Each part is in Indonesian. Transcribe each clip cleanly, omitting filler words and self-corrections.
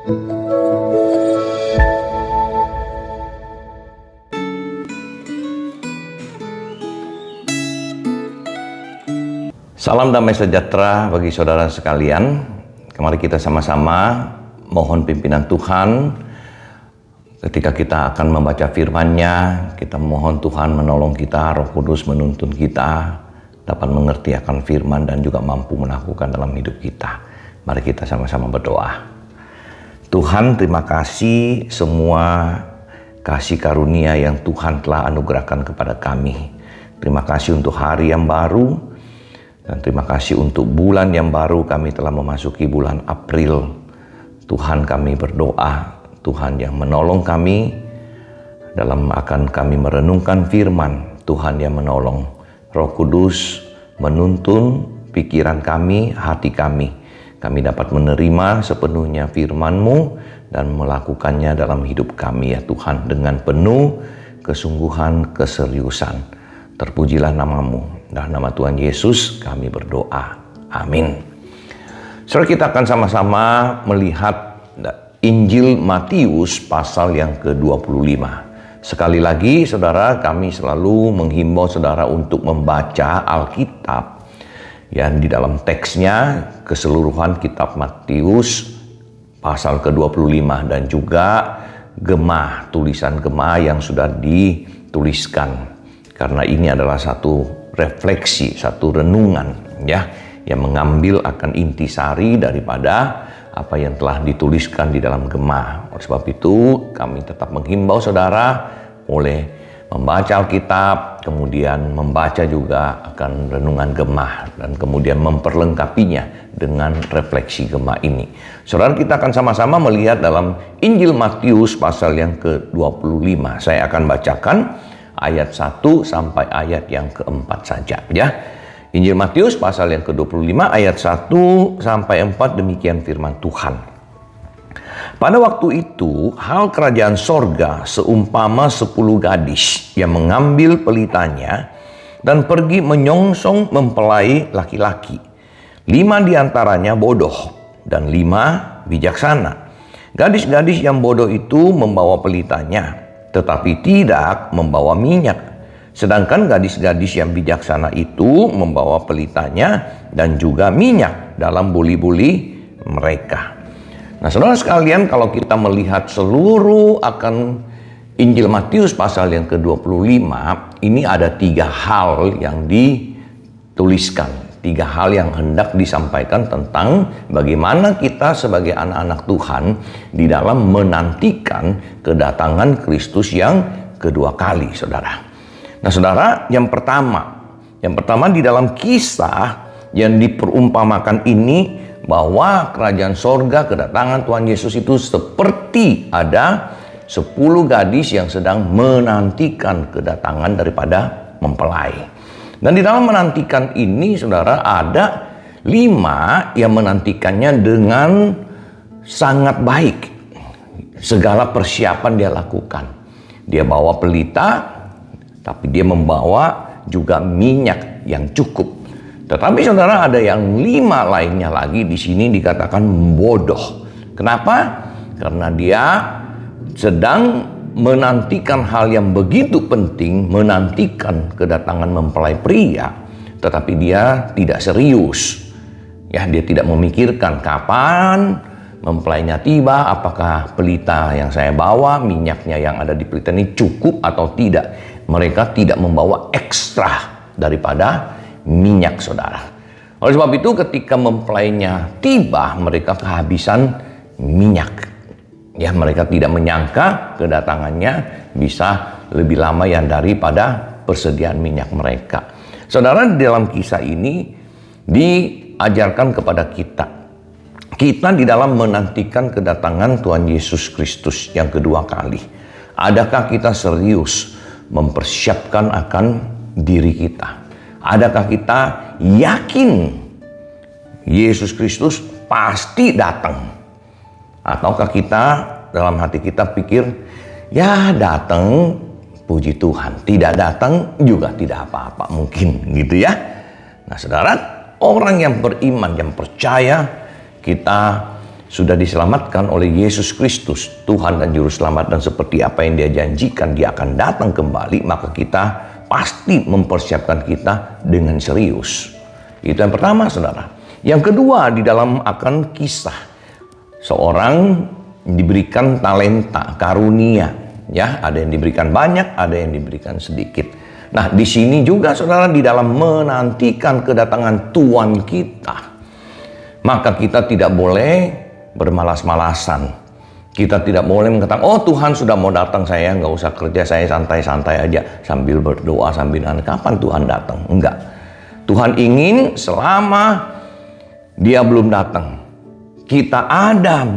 Salam damai sejahtera bagi saudara sekalian. Mari kita sama-sama mohon pimpinan Tuhan. Ketika kita akan membaca firman-Nya, kita mohon Tuhan menolong kita, Roh Kudus menuntun kita dapat mengerti akan firman dan juga mampu melakukan dalam hidup kita. Mari kita sama-sama berdoa. Tuhan, terima kasih semua kasih karunia yang Tuhan telah anugerahkan kepada kami. Terima kasih untuk hari yang baru, dan terima kasih untuk bulan yang baru. Kami telah memasuki bulan April. Tuhan, kami berdoa, Tuhan yang menolong kami dalam akan kami merenungkan firman. Tuhan yang menolong, Roh Kudus menuntun pikiran kami, hati kami. Kami dapat menerima sepenuhnya firman-Mu dan melakukannya dalam hidup kami ya Tuhan, dengan penuh kesungguhan, keseriusan. Terpujilah nama-Mu. Dalam nama Tuhan Yesus kami berdoa. Amin. Saudara, kita akan sama-sama melihat Injil Matius pasal yang ke-25. Sekali lagi saudara, kami selalu menghimbau saudara untuk membaca Alkitab yang di dalam teksnya keseluruhan kitab Matius pasal ke-25 dan juga gemah, tulisan gemah yang sudah dituliskan. Karena ini adalah satu refleksi, satu renungan ya, yang mengambil akan intisari daripada apa yang telah dituliskan di dalam gemah. Oleh sebab itu kami tetap menghimbau saudara boleh membaca Alkitab, kemudian membaca juga akan renungan gemah, dan kemudian memperlengkapinya dengan refleksi gemah ini. Saudara, kita akan sama-sama melihat dalam Injil Matius pasal yang ke-25. Saya akan bacakan ayat 1 sampai ayat yang ke-4 saja ya. Injil Matius pasal yang ke-25 ayat 1 sampai 4, demikian firman Tuhan. Pada waktu itu, hal kerajaan sorga seumpama 10 gadis yang mengambil pelitanya dan pergi menyongsong mempelai laki-laki. 5 diantaranya bodoh dan 5 bijaksana. Gadis-gadis yang bodoh itu membawa pelitanya, tetapi tidak membawa minyak. Sedangkan gadis-gadis yang bijaksana itu membawa pelitanya dan juga minyak dalam buli-buli mereka. Nah saudara sekalian, kalau kita melihat seluruh akan Injil Matius pasal yang ke-25, ini ada 3 hal yang dituliskan. 3 hal yang hendak disampaikan tentang bagaimana kita sebagai anak-anak Tuhan di dalam menantikan kedatangan Kristus yang kedua kali, saudara. Nah saudara, yang pertama di dalam kisah yang diperumpamakan ini, bahwa kerajaan sorga, kedatangan Tuhan Yesus itu seperti ada 10 gadis yang sedang menantikan kedatangan daripada mempelai. Dan di dalam menantikan ini saudara, ada 5 yang menantikannya dengan sangat baik. Segala persiapan dia lakukan. Dia bawa pelita, tapi dia membawa juga minyak yang cukup. Tetapi saudara, ada yang 5 lainnya lagi di sini dikatakan bodoh. Kenapa? Karena dia sedang menantikan hal yang begitu penting, menantikan kedatangan mempelai pria, tetapi dia tidak serius. Ya, dia tidak memikirkan kapan mempelainya tiba, apakah pelita yang saya bawa, minyaknya yang ada di pelita ini cukup atau tidak. Mereka tidak membawa ekstra daripada minyak, saudara. Oleh sebab itu ketika mempelainya tiba, mereka kehabisan minyak. Ya, mereka tidak menyangka kedatangannya bisa lebih lama yang daripada persediaan minyak mereka. Saudara, di dalam kisah ini diajarkan kepada kita di dalam menantikan kedatangan Tuhan Yesus Kristus yang kedua kali. Adakah kita serius mempersiapkan akan diri kita? Adakah kita yakin Yesus Kristus pasti datang? Ataukah kita dalam hati kita pikir, ya datang puji Tuhan, tidak datang juga tidak apa-apa mungkin gitu ya. Nah saudara, orang yang beriman, yang percaya, kita sudah diselamatkan oleh Yesus Kristus, Tuhan dan Juru Selamat, dan seperti apa yang Dia janjikan Dia akan datang kembali, maka kita pasti mempersiapkan kita dengan serius. Itu yang pertama, saudara. Yang kedua, di dalam akan kisah seorang diberikan talenta, karunia, ya, ada yang diberikan banyak, ada yang diberikan sedikit. Nah, di sini juga saudara, di dalam menantikan kedatangan Tuhan kita, maka kita tidak boleh bermalas-malasan. Kita tidak boleh mengatakan, oh Tuhan sudah mau datang, saya nggak usah kerja, saya santai-santai aja sambil berdoa, sambil kapan Tuhan datang? Enggak. Tuhan ingin selama Dia belum datang, kita ada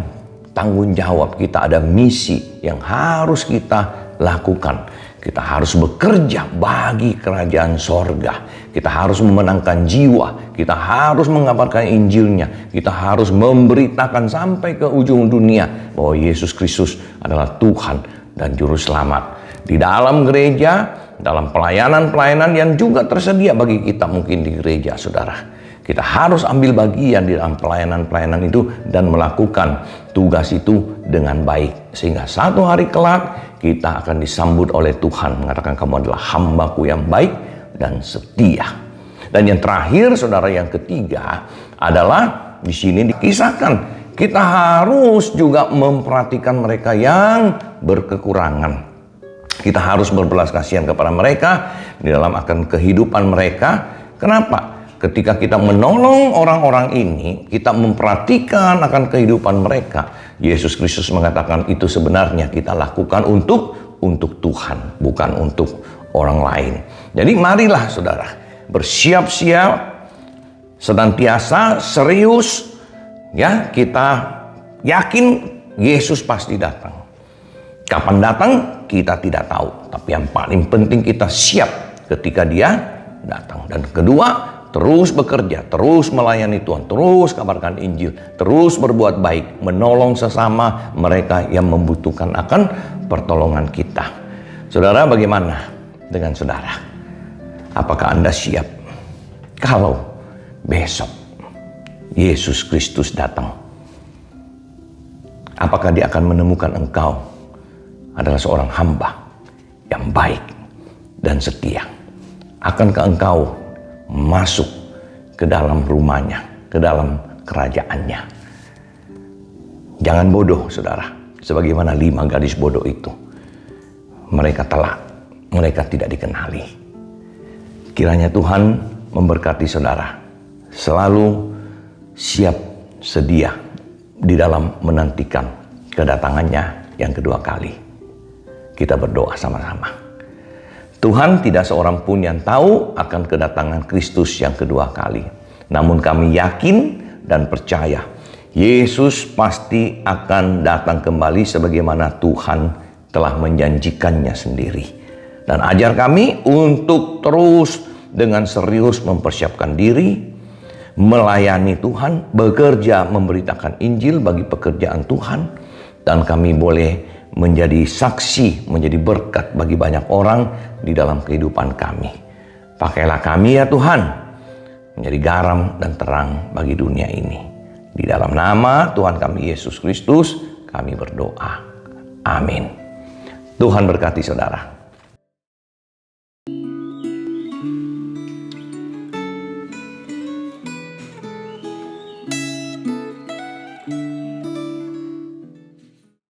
tanggung jawab, kita ada misi yang harus kita lakukan. Kita harus bekerja bagi kerajaan sorga. Kita harus memenangkan jiwa. Kita harus mengabarkan Injilnya. Kita harus memberitakan sampai ke ujung dunia bahwa Yesus Kristus adalah Tuhan dan Juru Selamat. Di dalam gereja, dalam pelayanan-pelayanan yang juga tersedia bagi kita mungkin di gereja, saudara. Kita harus ambil bagian di dalam pelayanan-pelayanan itu dan melakukan tugas itu dengan baik. Sehingga satu hari kelak kita akan disambut oleh Tuhan, mengatakan kamu adalah hambaku yang baik dan setia. Dan yang terakhir, saudara, yang ketiga adalah di sini dikisahkan kita harus juga memperhatikan mereka yang berkekurangan. Kita harus berbelas kasihan kepada mereka di dalam akan kehidupan mereka. Kenapa? Ketika kita menolong orang-orang ini, kita memperhatikan akan kehidupan mereka. Yesus Kristus mengatakan itu sebenarnya kita lakukan untuk Tuhan, bukan untuk orang lain. Jadi marilah saudara, bersiap-siap, senantiasa serius, ya, kita yakin Yesus pasti datang. Kapan datang kita tidak tahu, tapi yang paling penting kita siap ketika Dia datang. Dan kedua, terus bekerja, terus melayani Tuhan, terus kabarkan Injil, terus berbuat baik, menolong sesama mereka yang membutuhkan akan pertolongan kita. Saudara, bagaimana dengan saudara? Apakah Anda siap kalau besok Yesus Kristus datang? Apakah Dia akan menemukan engkau adalah seorang hamba yang baik dan setia? Akankah engkau masuk ke dalam rumahnya, ke dalam kerajaannya? Jangan bodoh, saudara. Sebagaimana 5 gadis bodoh itu. Mereka telak, mereka tidak dikenali. Kiranya Tuhan memberkati saudara. Selalu siap sedia di dalam menantikan kedatangannya yang kedua kali. Kita berdoa sama-sama. Tuhan, tidak seorang pun yang tahu akan kedatangan Kristus yang kedua kali. Namun kami yakin dan percaya Yesus pasti akan datang kembali sebagaimana Tuhan telah menjanjikannya sendiri. Dan ajar kami untuk terus dengan serius mempersiapkan diri, melayani Tuhan, bekerja memberitakan Injil bagi pekerjaan Tuhan. Dan kami boleh menjadi saksi, menjadi berkat bagi banyak orang di dalam kehidupan kami. Pakailah kami ya Tuhan, menjadi garam dan terang bagi dunia ini. Di dalam nama Tuhan kami Yesus Kristus, kami berdoa. Amin. Tuhan berkati saudara.